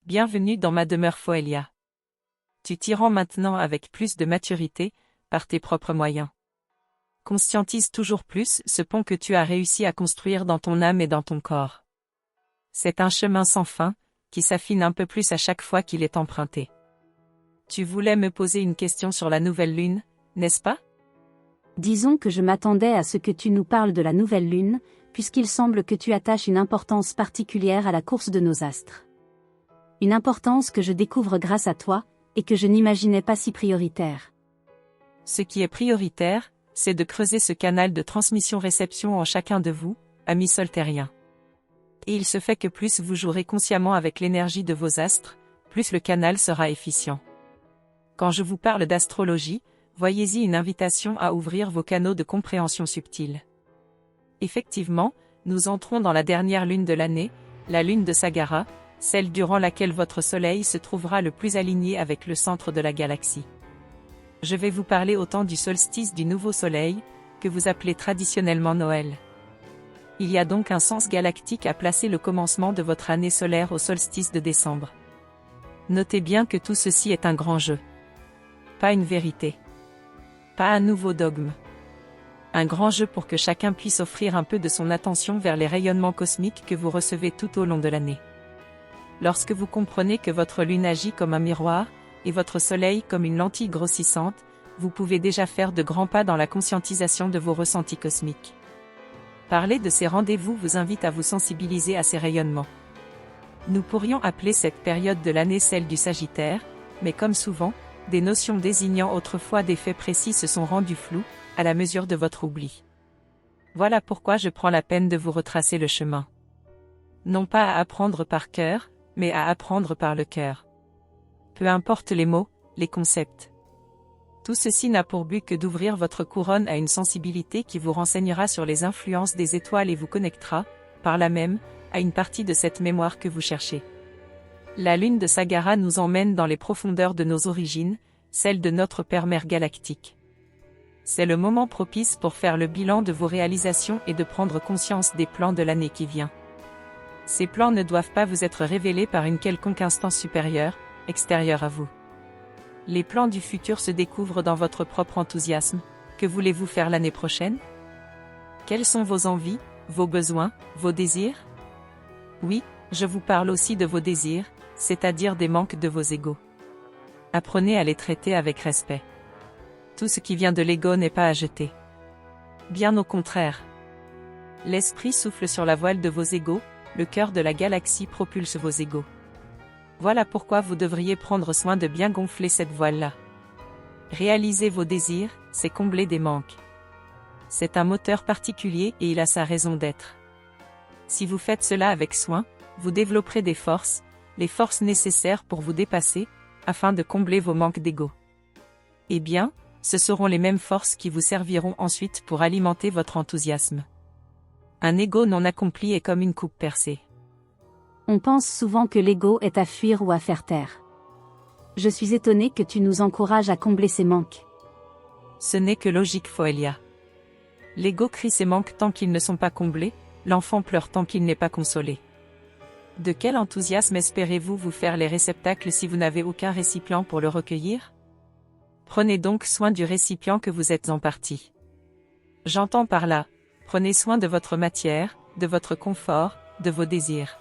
Bienvenue dans ma demeure Foelia. Tu t'y rends maintenant avec plus de maturité, par tes propres moyens. Conscientise toujours plus ce pont que tu as réussi à construire dans ton âme et dans ton corps. C'est un chemin sans fin, qui s'affine un peu plus à chaque fois qu'il est emprunté. Tu voulais me poser une question sur la nouvelle lune, n'est-ce pas? Disons que je m'attendais à ce que tu nous parles de la nouvelle lune, puisqu'il semble que tu attaches une importance particulière à la course de nos astres. Une importance que je découvre grâce à toi, et que je n'imaginais pas si prioritaire. Ce qui est prioritaire, c'est de creuser ce canal de transmission-réception en chacun de vous, amis soltériens. Et il se fait que plus vous jouerez consciemment avec l'énergie de vos astres, plus le canal sera efficient. Quand je vous parle d'astrologie, voyez-y une invitation à ouvrir vos canaux de compréhension subtile. Effectivement, nous entrons dans la dernière lune de l'année, la lune de Sagara, celle durant laquelle votre soleil se trouvera le plus aligné avec le centre de la galaxie. Je vais vous parler autant du solstice du nouveau soleil, que vous appelez traditionnellement Noël. Il y a donc un sens galactique à placer le commencement de votre année solaire au solstice de décembre. Notez bien que tout ceci est un grand jeu. Pas une vérité. Pas un nouveau dogme. Un grand jeu pour que chacun puisse offrir un peu de son attention vers les rayonnements cosmiques que vous recevez tout au long de l'année. Lorsque vous comprenez que votre lune agit comme un miroir, et votre soleil comme une lentille grossissante, vous pouvez déjà faire de grands pas dans la conscientisation de vos ressentis cosmiques. Parler de ces rendez-vous vous invite à vous sensibiliser à ces rayonnements. Nous pourrions appeler cette période de l'année celle du Sagittaire, mais comme souvent, des notions désignant autrefois des faits précis se sont rendues floues, à la mesure de votre oubli. Voilà pourquoi je prends la peine de vous retracer le chemin. Non pas à apprendre par cœur, mais à apprendre par le cœur. Peu importe les mots, les concepts. Tout ceci n'a pour but que d'ouvrir votre couronne à une sensibilité qui vous renseignera sur les influences des étoiles et vous connectera, par là même, à une partie de cette mémoire que vous cherchez. La lune de Sagara nous emmène dans les profondeurs de nos origines, celles de notre Père-Mère galactique. C'est le moment propice pour faire le bilan de vos réalisations et de prendre conscience des plans de l'année qui vient. Ces plans ne doivent pas vous être révélés par une quelconque instance supérieure, extérieure à vous. Les plans du futur se découvrent dans votre propre enthousiasme. Que voulez-vous faire l'année prochaine? Quelles sont vos envies, vos besoins, vos désirs? Oui, je vous parle aussi de vos désirs, c'est-à-dire des manques de vos égos. Apprenez à les traiter avec respect. Tout ce qui vient de l'ego n'est pas à jeter. Bien au contraire. L'esprit souffle sur la voile de vos égos, le cœur de la galaxie propulse vos égos. Voilà pourquoi vous devriez prendre soin de bien gonfler cette voile-là. Réaliser vos désirs, c'est combler des manques. C'est un moteur particulier et il a sa raison d'être. Si vous faites cela avec soin, vous développerez des forces, les forces nécessaires pour vous dépasser, afin de combler vos manques d'ego. Eh bien, ce seront les mêmes forces qui vous serviront ensuite pour alimenter votre enthousiasme. Un ego non accompli est comme une coupe percée. On pense souvent que l'ego est à fuir ou à faire taire. Je suis étonné que tu nous encourages à combler ces manques. Ce n'est que logique Foelia. L'ego crie ses manques tant qu'ils ne sont pas comblés, l'enfant pleure tant qu'il n'est pas consolé. De quel enthousiasme espérez-vous vous faire les réceptacles si vous n'avez aucun récipient pour le recueillir? Prenez donc soin du récipient que vous êtes en partie. J'entends par là, prenez soin de votre matière, de votre confort, de vos désirs.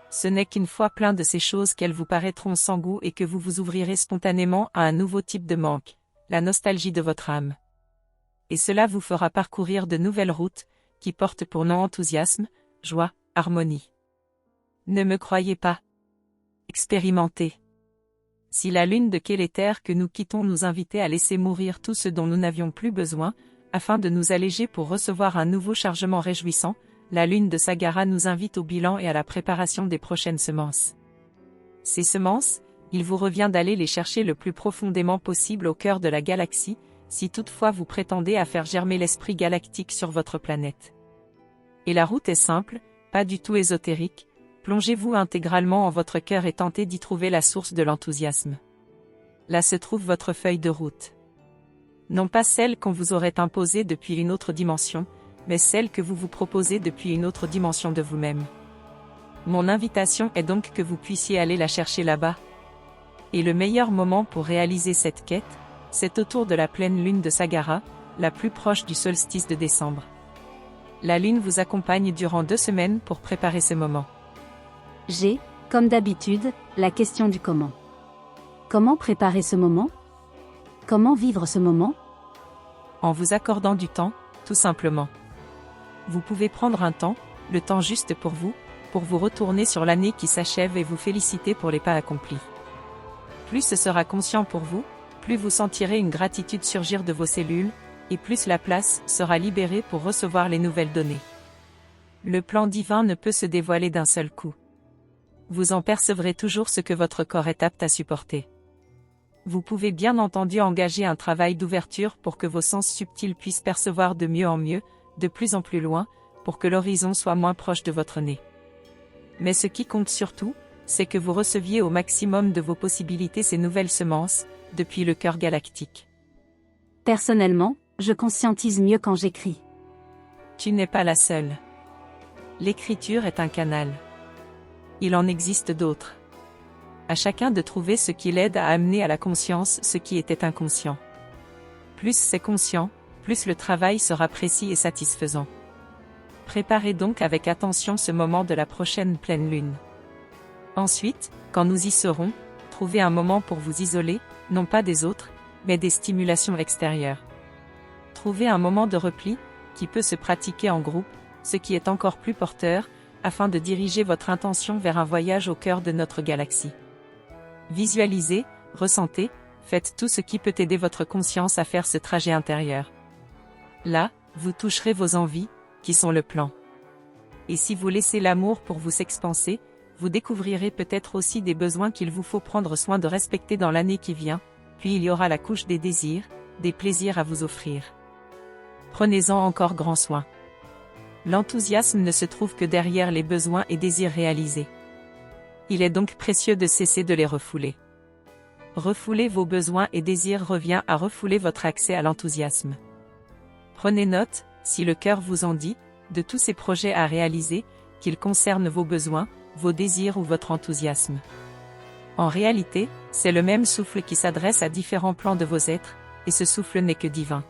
Ce n'est qu'une fois plein de ces choses qu'elles vous paraîtront sans goût et que vous vous ouvrirez spontanément à un nouveau type de manque, la nostalgie de votre âme. Et cela vous fera parcourir de nouvelles routes, qui portent pour nom enthousiasme, joie, harmonie. Ne me croyez pas. Expérimentez. Si la lune de Kéléter que nous quittons nous invitait à laisser mourir tout ce dont nous n'avions plus besoin, afin de nous alléger pour recevoir un nouveau chargement réjouissant, la lune de Sagara nous invite au bilan et à la préparation des prochaines semences. Ces semences, il vous revient d'aller les chercher le plus profondément possible au cœur de la galaxie, si toutefois vous prétendez à faire germer l'esprit galactique sur votre planète. Et la route est simple, pas du tout ésotérique, plongez-vous intégralement en votre cœur et tentez d'y trouver la source de l'enthousiasme. Là se trouve votre feuille de route. Non pas celle qu'on vous aurait imposée depuis une autre dimension, mais celle que vous vous proposez depuis une autre dimension de vous-même. Mon invitation est donc que vous puissiez aller la chercher là-bas. Et le meilleur moment pour réaliser cette quête, c'est autour de la pleine lune de Sagara, la plus proche du solstice de décembre. La lune vous accompagne durant 2 semaines pour préparer ce moment. J'ai, comme d'habitude, la question du comment. Comment préparer ce moment? Comment vivre ce moment? En vous accordant du temps, tout simplement. Vous pouvez prendre un temps, le temps juste pour vous retourner sur l'année qui s'achève et vous féliciter pour les pas accomplis. Plus ce sera conscient pour vous, plus vous sentirez une gratitude surgir de vos cellules, et plus la place sera libérée pour recevoir les nouvelles données. Le plan divin ne peut se dévoiler d'un seul coup. Vous en percevrez toujours ce que votre corps est apte à supporter. Vous pouvez bien entendu engager un travail d'ouverture pour que vos sens subtils puissent percevoir de mieux en mieux, de plus en plus loin, pour que l'horizon soit moins proche de votre nez. Mais ce qui compte surtout, c'est que vous receviez au maximum de vos possibilités ces nouvelles semences, depuis le cœur galactique. Personnellement, je conscientise mieux quand j'écris. Tu n'es pas la seule. L'écriture est un canal. Il en existe d'autres. À chacun de trouver ce qui l'aide à amener à la conscience ce qui était inconscient. Plus c'est conscient, plus le travail sera précis et satisfaisant. Préparez donc avec attention ce moment de la prochaine pleine lune. Ensuite, quand nous y serons, trouvez un moment pour vous isoler, non pas des autres, mais des stimulations extérieures. Trouvez un moment de repli, qui peut se pratiquer en groupe, ce qui est encore plus porteur, afin de diriger votre intention vers un voyage au cœur de notre galaxie. Visualisez, ressentez, faites tout ce qui peut aider votre conscience à faire ce trajet intérieur. Là, vous toucherez vos envies, qui sont le plan. Et si vous laissez l'amour pour vous s'expanser, vous découvrirez peut-être aussi des besoins qu'il vous faut prendre soin de respecter dans l'année qui vient, puis il y aura la couche des désirs, des plaisirs à vous offrir. Prenez-en encore grand soin. L'enthousiasme ne se trouve que derrière les besoins et désirs réalisés. Il est donc précieux de cesser de les refouler. Refouler vos besoins et désirs revient à refouler votre accès à l'enthousiasme. Prenez note, si le cœur vous en dit, de tous ces projets à réaliser, qu'ils concernent vos besoins, vos désirs ou votre enthousiasme. En réalité, c'est le même souffle qui s'adresse à différents plans de vos êtres, et ce souffle n'est que divin.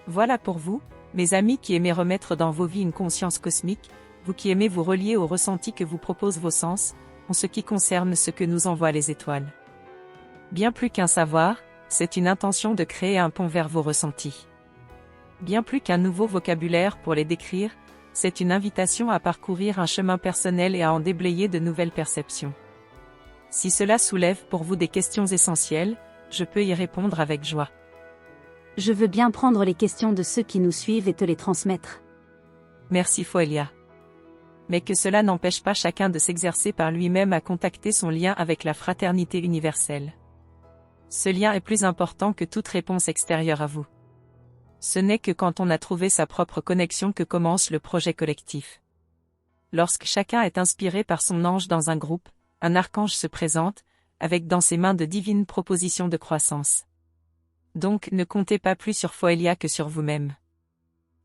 Voilà pour vous, mes amis qui aimez remettre dans vos vies une conscience cosmique, vous qui aimez vous relier aux ressentis que vous proposent vos sens, en ce qui concerne ce que nous envoient les étoiles. Bien plus qu'un savoir, c'est une intention de créer un pont vers vos ressentis. Bien plus qu'un nouveau vocabulaire pour les décrire, c'est une invitation à parcourir un chemin personnel et à en déblayer de nouvelles perceptions. Si cela soulève pour vous des questions essentielles, je peux y répondre avec joie. Je veux bien prendre les questions de ceux qui nous suivent et te les transmettre. Merci Foelia. Mais que cela n'empêche pas chacun de s'exercer par lui-même à contacter son lien avec la fraternité universelle. Ce lien est plus important que toute réponse extérieure à vous. Ce n'est que quand on a trouvé sa propre connexion que commence le projet collectif. Lorsque chacun est inspiré par son ange dans un groupe, un archange se présente, avec dans ses mains de divines propositions de croissance. Donc ne comptez pas plus sur Foelia que sur vous-même.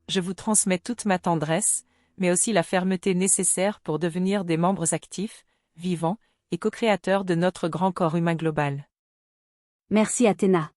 Je vous transmets toute ma tendresse, mais aussi la fermeté nécessaire pour devenir des membres actifs, vivants, et co-créateurs de notre grand corps humain global. Merci Athéna.